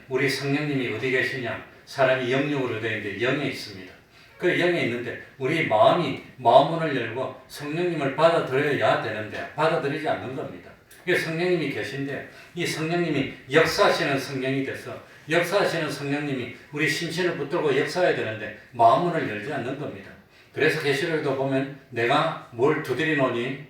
A: 우리 성령님이 어디 계시냐? 사람이 영육으로 되어 있는데 영에 있습니다. 그 영에 있는데 우리 마음 문을 열고 성령님을 받아들여야 되는데 받아들이지 않는 겁니다. 성령님이 계신데 이 성령님이 역사하시는 성령이 돼서 역사하시는 성령님이 우리 심신을 붙들고 역사해야 되는데 마음 문을 열지 않는 겁니다. 그래서 계시록에도 보면 내가 뭘 두드리노니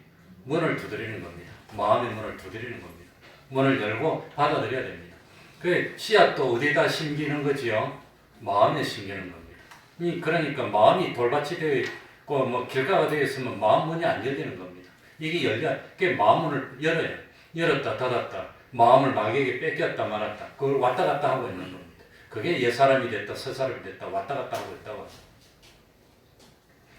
A: 문을 두드리는 겁니다. 마음의 문을 두드리는 겁니다. 문을 열고 받아들여야 됩니다. 그 씨앗도 어디다 심기는 거지요? 마음에 심기는 겁니다. 그러니까 마음이 돌밭이 되어 있고 뭐 길가가 되어 있으면 마음 문이 안 열리는 겁니다. 이게 열려, 그 마음 문을 열어야 열었다 닫았다 마음을 마귀에게 뺏겼다 말았다 그걸 왔다 갔다 하고 있는 겁니다. 그게 옛사람이 됐다 새사람이 됐다 왔다 갔다 하고 있다고.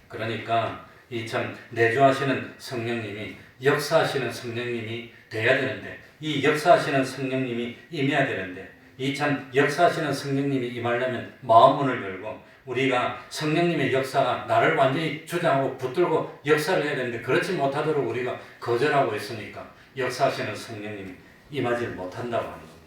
A: 그러니까 이 참 내주하시는 성령님이 역사하시는 성령님이 돼야 되는데 이 역사하시는 성령님이 임해야 되는데 이 참 역사하시는 성령님이 임하려면 마음문을 열고 우리가 성령님의 역사가 나를 완전히 주장하고 붙들고 역사를 해야 되는데 그렇지 못하도록 우리가 거절하고 있으니까 역사하시는 성령님이 임하지 못한다고 하는 겁니다.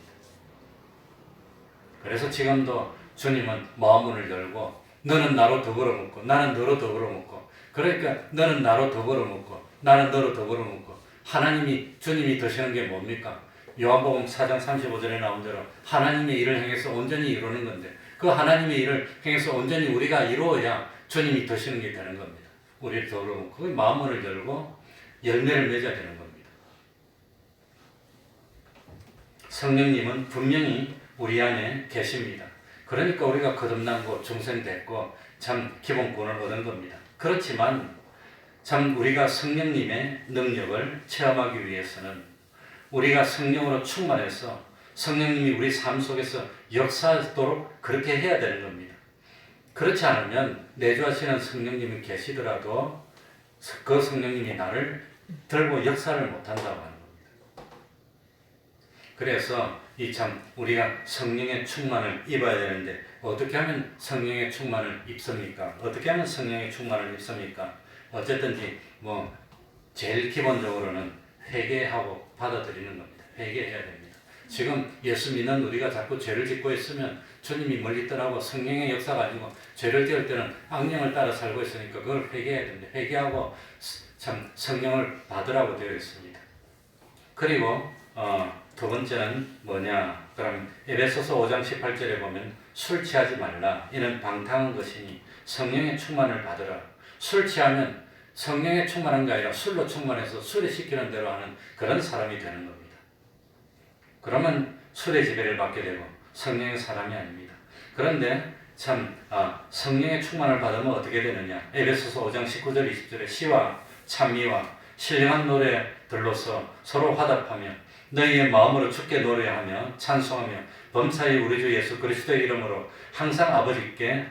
A: 그래서 지금도 주님은 마음문을 열고 너는 나로 더불어 먹고 나는 너로 더불어 먹고 그러니까 너는 나로 더불어 먹고 나는 너로 더불어 먹고 하나님이 주님이 드시는 게 뭡니까? 요한복음 4장 35절에 나온 대로 하나님의 일을 행해서 온전히 이루는 건데 그 하나님의 일을 행해서 온전히 우리가 이루어야 주님이 드시는 게 되는 겁니다. 우리를 더불어 먹고 그 마음문을 열고 열매를 맺어야 되는 겁니다. 성령님은 분명히 우리 안에 계십니다. 그러니까 우리가 거듭나고 중생됐고 참 기본권을 얻은 겁니다. 그렇지만 참 우리가 성령님의 능력을 체험하기 위해서는 우리가 성령으로 충만해서 성령님이 우리 삶 속에서 역사하도록 그렇게 해야 되는 겁니다. 그렇지 않으면 내주하시는 성령님이 계시더라도 그 성령님이 나를 들고 역사를 못한다고 하는 겁니다. 그래서 이 참 우리가 성령의 충만을 입어야 되는데 어떻게 하면 성령의 충만을 입습니까? 어떻게 하면 성령의 충만을 입습니까? 어쨌든지 뭐 제일 기본적으로는 회개하고 받아들이는 겁니다. 회개해야 됩니다. 지금 예수 믿는 우리가 자꾸 죄를 짓고 있으면 주님이 멀리 떠나고 성령의 역사가 아니고 죄를 지을 때는 악령을 따라 살고 있으니까 그걸 회개해야 됩니다. 회개하고 참 성령을 받으라고 되어 있습니다. 그리고 두 번째는 뭐냐? 그럼 에베소서 5장 18절에 보면 술 취하지 말라. 이는 방탕한 것이니 성령의 충만을 받으라. 술 취하면 성령의 충만한 게 아니라 술로 충만해서 술에 시키는 대로 하는 그런 사람이 되는 겁니다. 그러면 술의 지배를 받게 되고 성령의 사람이 아닙니다. 그런데 참 성령의 충만을 받으면 어떻게 되느냐? 에베소서 5장 19절 20절에 시와 찬미와 신령한 노래들로서 서로 화답하며 너희의 마음으로 주께 노래하며 찬송하며 범사에 우리 주 예수 그리스도의 이름으로 항상 아버지께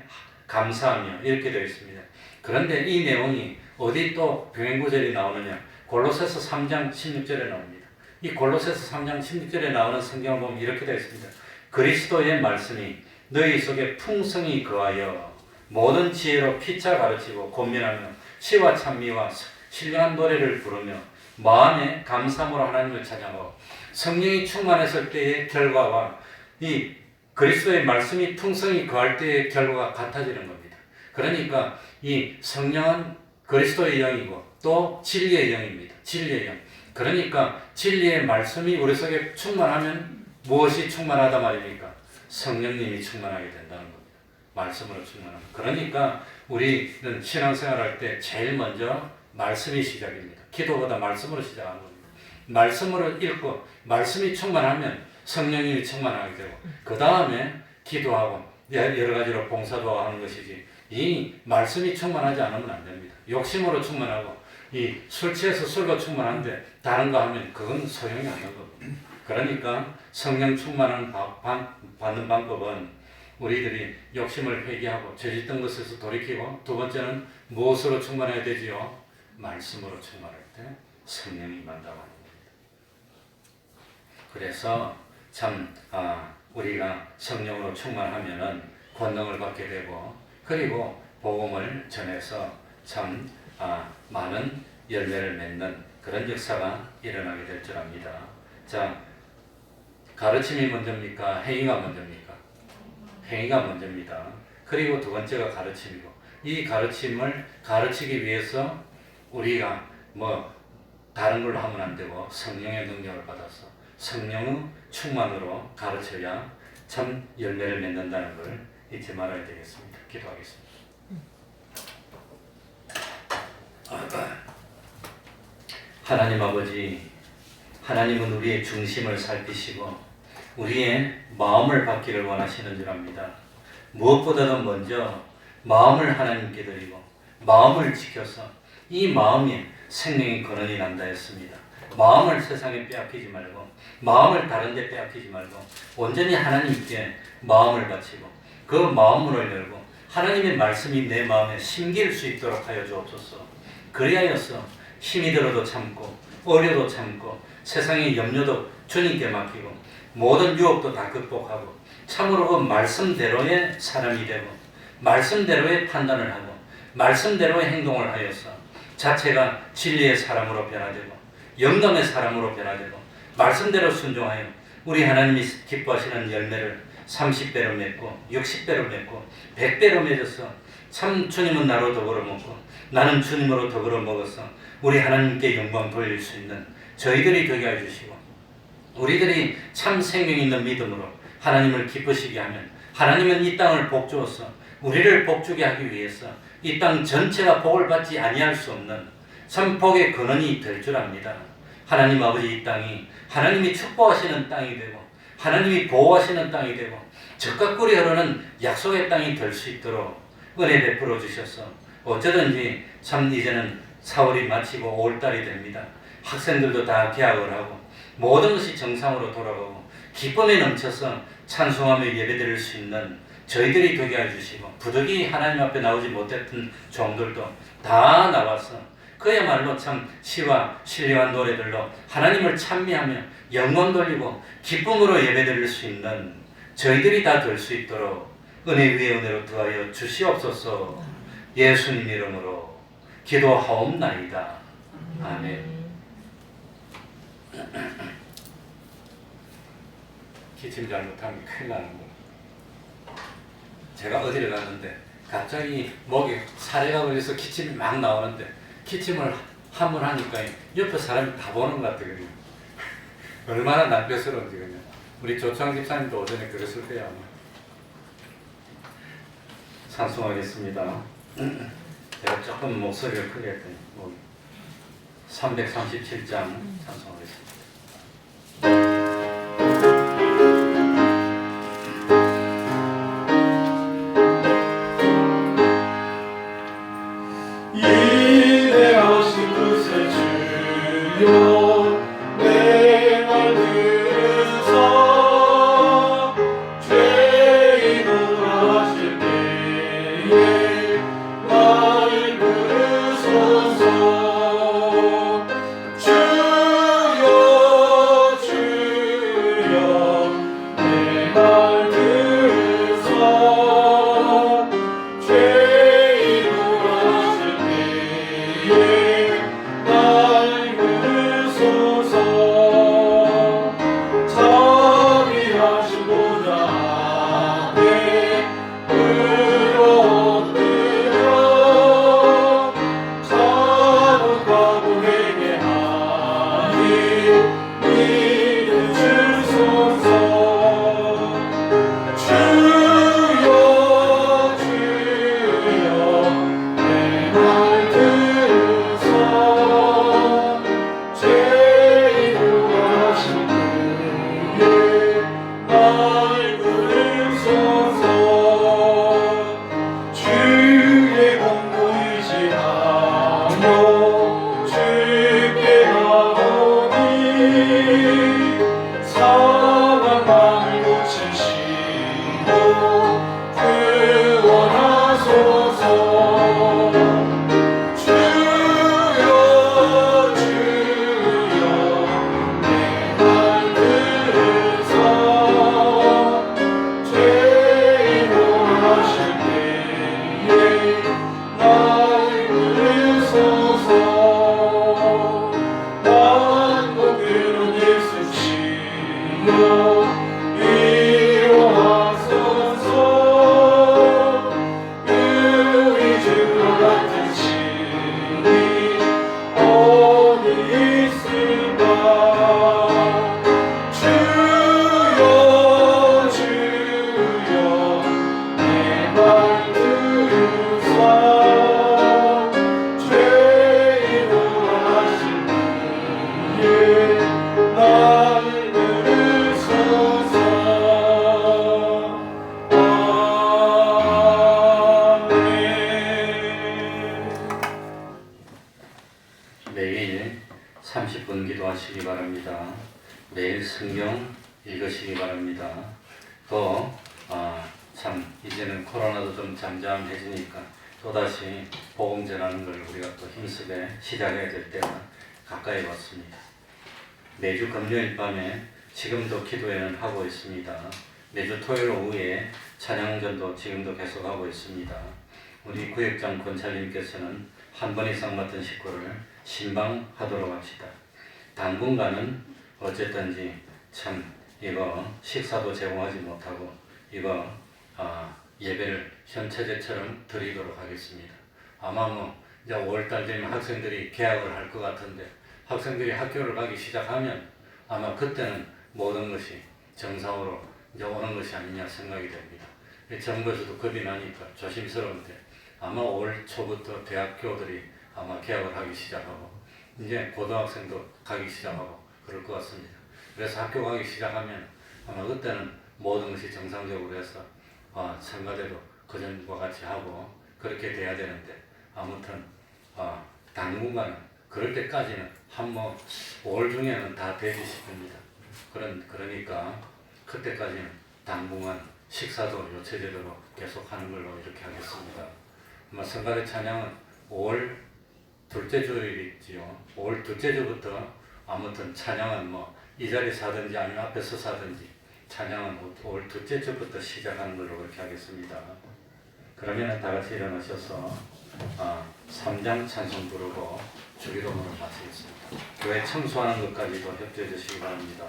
A: 감사하며 이렇게 되어 있습니다. 그런데 이 내용이 어디 또 병행구절이 나오느냐? 골로새서 3장 16절에 나옵니다. 이 골로새서 3장 16절에 나오는 성경을 보면 이렇게 되어 있습니다. 그리스도의 말씀이 너희 속에 풍성히 거하여 모든 지혜로 피차 가르치고 권면하며 시와 찬미와 신령한 노래를 부르며 마음에 감사함으로 하나님을 찬양하고 성령이 충만했을 때의 결과와 이 그리스도의 말씀이 풍성히 거할 때의 결과가 같아지는 겁니다. 그러니까 이 성령은 그리스도의 영이고 또 진리의 영입니다. 진리의 영. 그러니까 진리의 말씀이 우리 속에 충만하면 무엇이 충만하다 말입니까? 성령님이 충만하게 된다는 겁니다. 말씀으로 충만합니다. 그러니까 우리는 신앙생활할 때 제일 먼저 말씀이 시작입니다. 기도보다 말씀으로 시작하는 겁니다. 말씀으로 읽고 말씀이 충만하면 성령님이 충만하게 되고 그 다음에 기도하고 여러 가지로 봉사도 하는 것이지 이 말씀이 충만하지 않으면 안 됩니다. 욕심으로 충만하고 이 술 취해서 술로 충만한데 다른 거 하면 그건 소용이 없는 겁니다. 그러니까 성령 충만을 받는 방법은 우리들이 욕심을 회개하고 죄짓던 것에서 돌이키고 두 번째는 무엇으로 충만해야 되지요? 말씀으로 충만할 때 성령이 임한다고 합니다. 그래서 참 우리가 성령으로 충만하면은 권능을 받게 되고, 그리고 복음을 전해서 참 많은 열매를 맺는 그런 역사가 일어나게 될 줄 압니다. 자, 가르침이 먼저입니까? 행위가 먼저입니까? 행위가 먼저입니다. 그리고 두 번째가 가르침이고, 이 가르침을 가르치기 위해서 우리가 뭐 다른 걸로 하면 안 되고 성령의 능력을 받아서 성령의 충만으로 가르쳐야 참 열매를 맺는다는 걸 잊지 말아야 되겠습니다. 기도하겠습니다. 하나님 아버지, 하나님은 우리의 중심을 살피시고 우리의 마음을 받기를 원하시는 줄 압니다. 무엇보다도 먼저 마음을 하나님께 드리고 마음을 지켜서 이 마음이 생명의 근원이 난다 했습니다. 마음을 세상에 빼앗기지 말고, 마음을 다른 데 빼앗기지 말고 온전히 하나님께 마음을 바치고 그 마음문을 열고 하나님의 말씀이 내 마음에 심길 수 있도록 하여 주옵소서. 그리하여서 힘이 들어도 참고 어려도 참고 세상의 염려도 주님께 맡기고 모든 유혹도 다 극복하고 참으로 그 말씀대로의 사람이 되고 말씀대로의 판단을 하고 말씀대로의 행동을 하여서 자체가 진리의 사람으로 변화되고 영감의 사람으로 변화되고 말씀대로 순종하여 우리 하나님이 기뻐하시는 열매를 30배로 맺고 60배로 맺고 100배로 맺어서 참 주님은 나로 더불어 먹고 나는 주님으로 더불어 먹어서 우리 하나님께 영광 돌릴 수 있는 저희들이 되게 해주시고 우리들이 참 생명 있는 믿음으로 하나님을 기쁘시게 하면 하나님은 이 땅을 복주어서 우리를 복주게 하기 위해서 이 땅 전체가 복을 받지 아니할 수 없는 참 복의 근원이 될 줄 압니다. 하나님 아버지, 이 땅이 하나님이 축복하시는 땅이 되고 하나님이 보호하시는 땅이 되고 적과 꿀이 흐르는 약속의 땅이 될 수 있도록 은혜 베풀어 주셔서 어쩌든지 참 이제는 4월이 마치고 5월달이 됩니다. 학생들도 다 개학을 하고 모든 것이 정상으로 돌아가고 기쁨에 넘쳐서 찬송하며 예배드릴 수 있는 저희들이 되게 해주시고 부득이 하나님 앞에 나오지 못했던 종들도 다 나와서 그야말로 참 시와 신령한 노래들로 하나님을 찬미하며 영광 돌리고 기쁨으로 예배드릴 수 있는 저희들이 다 될 수 있도록 은혜 위에 은혜로 더하여 주시옵소서. 예수님 이름으로 기도하옵나이다. 아멘. 기침 잘못하면 큰일 나는 거. 제가 어디를 갔는데 갑자기 목에 사례가 걸려서 기침이 막 나오는데 기침을 한 번 하니까 옆에 사람이 다 보는 것 같아요. 얼마나 낭패스러운지 그냥. 우리 조창 집사님도 오전에 그랬을 때야 아마. 찬송하겠습니다. 제가 조금 목소리를 크게 했더니 337장 찬송하겠습니다.
C: 이대하신 그새 주여 내 말 들으사 죄인으로 하실 때에 날 부르소서. 주여 주여 내 말 들으사 죄인으로 하실 때에 날 부르소서. 자비하신 보좌 앞에 엎드려 자복하고 회개하니 믿음 주소서. 주여 주여 내 말 들으사 죄인으로 하신 그의 날 부르소서. 주의 공로 의지하며 주께 나오니 상한 마음을 고치시고 구원하소서. 주여 주여
A: 기도하시기 바랍니다. 매일 성경 읽으시기 바랍니다. 또 참 이제는 코로나도 좀 잠잠해지니까 또다시 복음 전하는 걸 우리가 또 힘쓰게 시작해야 될 때가 가까이 왔습니다. 매주 금요일 밤에 지금도 기도회는 하고 있습니다. 매주 토요일 오후에 찬양전도 지금도 계속하고 있습니다. 우리 구역장 권찰님께서는 한 번 이상 맡은 식구를 신방하도록 합시다. 당분간은 어쨌든지 참 이거 식사도 제공하지 못하고 이거 예배를 현체제처럼 드리도록 하겠습니다. 아마 이제 5월달 되면 학생들이 개학을 할 것 같은데 학생들이 학교를 가기 시작하면 아마 그때는 모든 것이 정상으로 이제 오는 것이 아니냐 생각이 됩니다. 정부에서도 겁이 나니까 조심스러운데 아마 5월 초부터 대학교들이 아마 개학을 하기 시작하고 이제 고등학생도 가기 시작하고 그럴 것 같습니다. 그래서 학교 가기 시작하면 아마 그때는 모든 것이 정상적으로 해서 청가대도 그전과 같이 하고 그렇게 돼야 되는데 아무튼 당분간은 그럴 때까지는 5월 중에는 다 되지 싶습니다. 그러니까 그때까지는 당분간 식사도 요체제대로 계속하는 걸로 이렇게 하겠습니다. 성가대 찬양은 5월 둘째 주일이지요. 5월 둘째 주부터 아무튼 찬양은 이 자리에서 하든지 아니면 앞에서 사든지 찬양은 5월 둘째 주부터 시작하는 걸로 그렇게 하겠습니다. 그러면 다 같이 일어나셔서 3장 찬송 부르고 주기도문을 마치겠습니다. 교회 청소하는 것까지도 협조해 주시기 바랍니다.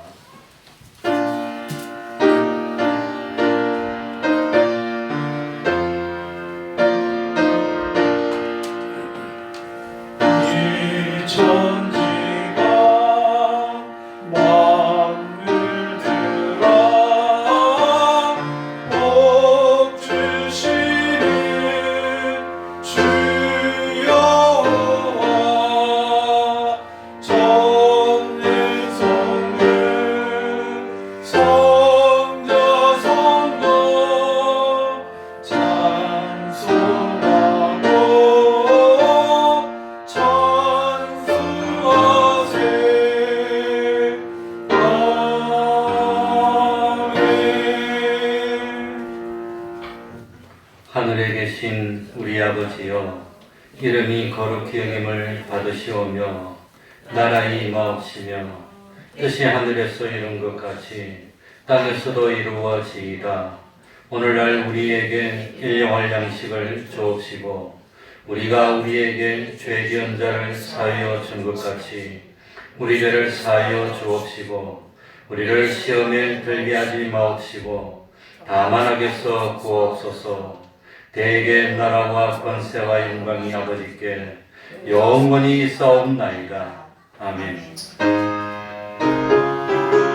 A: 하늘에 계신 우리 아버지여, 이름이 거룩히 여김을 받으시오며 나라의 임하옵시며 뜻이 하늘에서 이룬 것 같이 땅에서도 이루어지이다. 오늘날 우리에게 일용할 양식을 주옵시고 우리가 우리에게 죄 지은 자를 사하여 준 것 같이 우리 죄를 사하여 주옵시고 우리를 시험에 들게 하지 마옵시고 다만 악에서 구하옵소서. 대개 나라와 권세와 영광이 아버지께 영원히 있사옵나이다. 아멘.